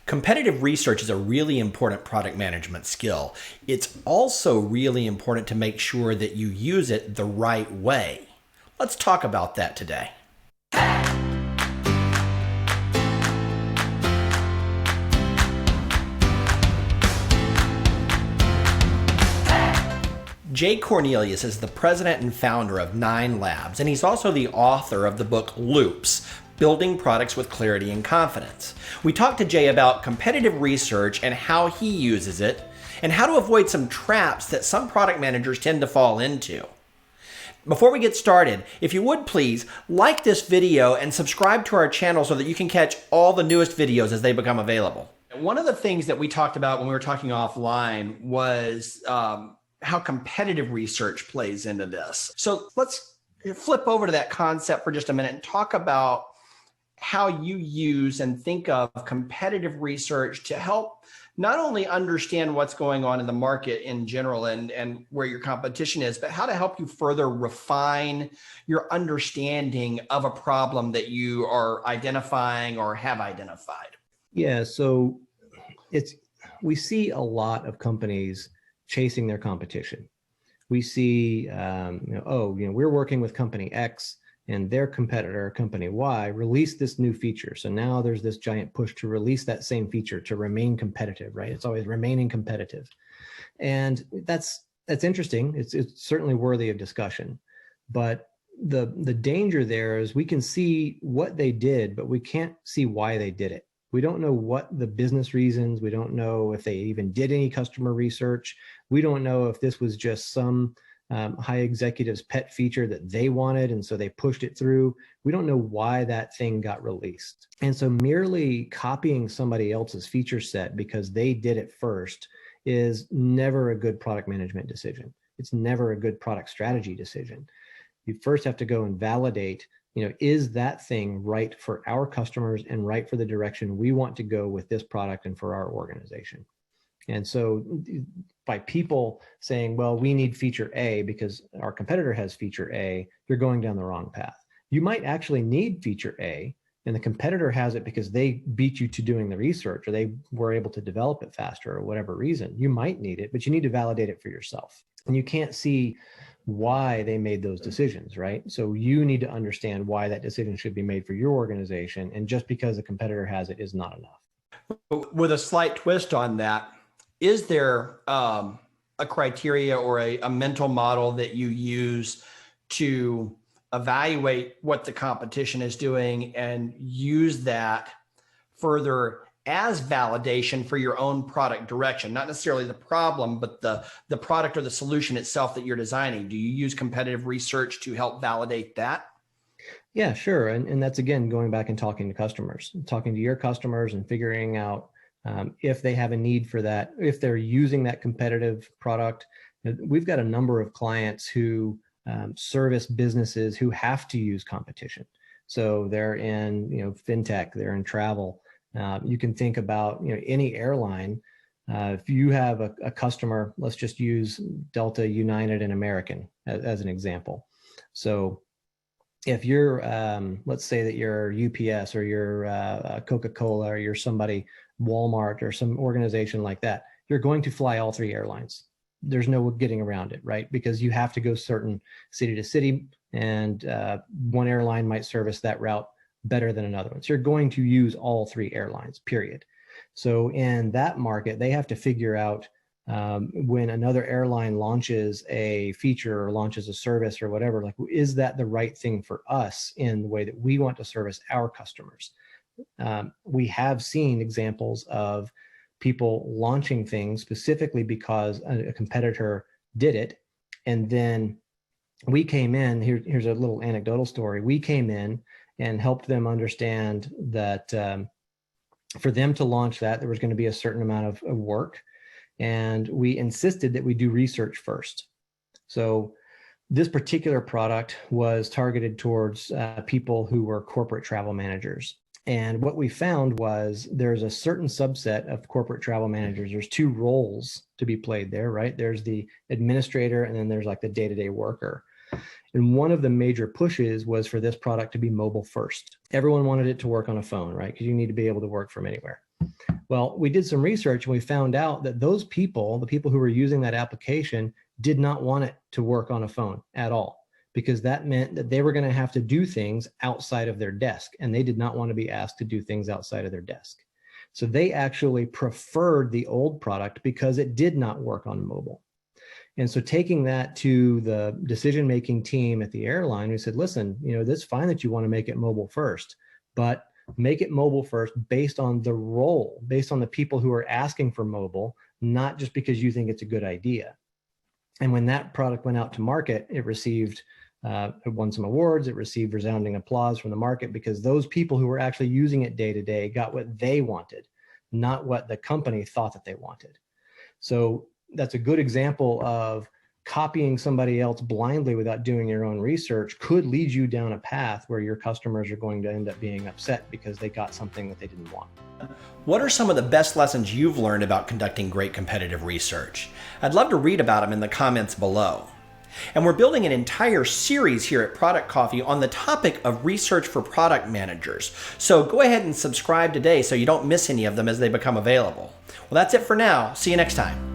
Competitive research is a really important product management skill. It's also really important to make sure that you use it the right way. Let's talk about that today. Jay Cornelius is the president and founder of 9 Labs, and he's also the author of the book Loops, Building Products with Clarity and Confidence. We talked to Jay about competitive research and how he uses it, and how to avoid some traps that some product managers tend to fall into. Before we get started, if you would please like this video and subscribe to our channel so that you can catch all the newest videos as they become available. One of the things that we talked about when we were talking offline was how competitive research plays into this. So let's flip over to that concept for just a minute and talk about how you use and think of competitive research to help not only understand what's going on in the market in general and where your competition is, but how to help you further refine your understanding of a problem that you are identifying or have identified. Yeah, so we see a lot of companies chasing their competition. We see, we're working with company X and their competitor, company Y, released this new feature. So now there's this giant push to release that same feature to remain competitive, right? It's always remaining competitive. And that's interesting. It's certainly worthy of discussion. But the danger there is we can see what they did, but we can't see why they did it. We don't know what the business reasons, we don't know if they even did any customer research. We don't know if this was just some high executive's pet feature that they wanted, and so they pushed it through. We don't know why that thing got released. And so merely copying somebody else's feature set because they did it first is never a good product management decision. It's never a good product strategy decision. You first have to go and validate, is that thing right for our customers and right for the direction we want to go with this product and for our organization? And so by people saying, well, we need feature A because our competitor has feature A, you're going down the wrong path. You might actually need feature A and the competitor has it because they beat you to doing the research or they were able to develop it faster or whatever reason. You might need it, but you need to validate it for yourself. And you can't see why they made those decisions, right? So you need to understand why that decision should be made for your organization. And just because a competitor has it is not enough. With a slight twist on that, is there a criteria or a mental model that you use to evaluate what the competition is doing and use that further as validation for your own product direction? Not necessarily the problem, but the product or the solution itself that you're designing. Do you use competitive research to help validate that? Yeah, sure. And that's, again, going back and talking to customers, talking to your customers and figuring out if they have a need for that, if they're using that competitive product. We've got a number of clients who service businesses who have to use competition. So they're in, fintech, they're in travel. You can think about, any airline. If you have a customer, let's just use Delta, United, and American as an example. So if you're, let's say that you're UPS or you're Coca-Cola or you're somebody, Walmart or some organization like that, you're going to fly all 3 airlines. There's no getting around it, right? Because you have to go certain city to city, and one airline might service that route better than another one. So you're going to use all 3 airlines, period. So in that market, they have to figure out when another airline launches a feature or launches a service or whatever, like, is that the right thing for us in the way that we want to service our customers? We have seen examples of people launching things specifically because a competitor did it. And then we came in, here's a little anecdotal story. We came in and helped them understand that for them to launch that, there was going to be a certain amount of work. And we insisted that we do research first. So this particular product was targeted towards people who were corporate travel managers. And what we found was there's a certain subset of corporate travel managers. There's 2 roles to be played there, right? There's the administrator and then there's like the day-to-day worker. And one of the major pushes was for this product to be mobile first. Everyone wanted it to work on a phone, right? Because you need to be able to work from anywhere. Well, we did some research and we found out that those people, the people who were using that application, did not want it to work on a phone at all, because that meant that they were going to have to do things outside of their desk, and they did not want to be asked to do things outside of their desk. So they actually preferred the old product because it did not work on mobile. And so taking that to the decision-making team at the airline, we said, listen, that's fine that you want to make it mobile first, but make it mobile first based on the role, based on the people who are asking for mobile, not just because you think it's a good idea. And when that product went out to market, it won some awards. It received resounding applause from the market, because those people who were actually using it day to day got what they wanted, not what the company thought that they wanted. So that's a good example of copying somebody else blindly without doing your own research could lead you down a path where your customers are going to end up being upset because they got something that they didn't want. What are some of the best lessons you've learned about conducting great competitive research? I'd love to read about them in the comments below. And we're building an entire series here at Product Coffee on the topic of research for product managers. So go ahead and subscribe today so you don't miss any of them as they become available. Well, that's it for now. See you next time.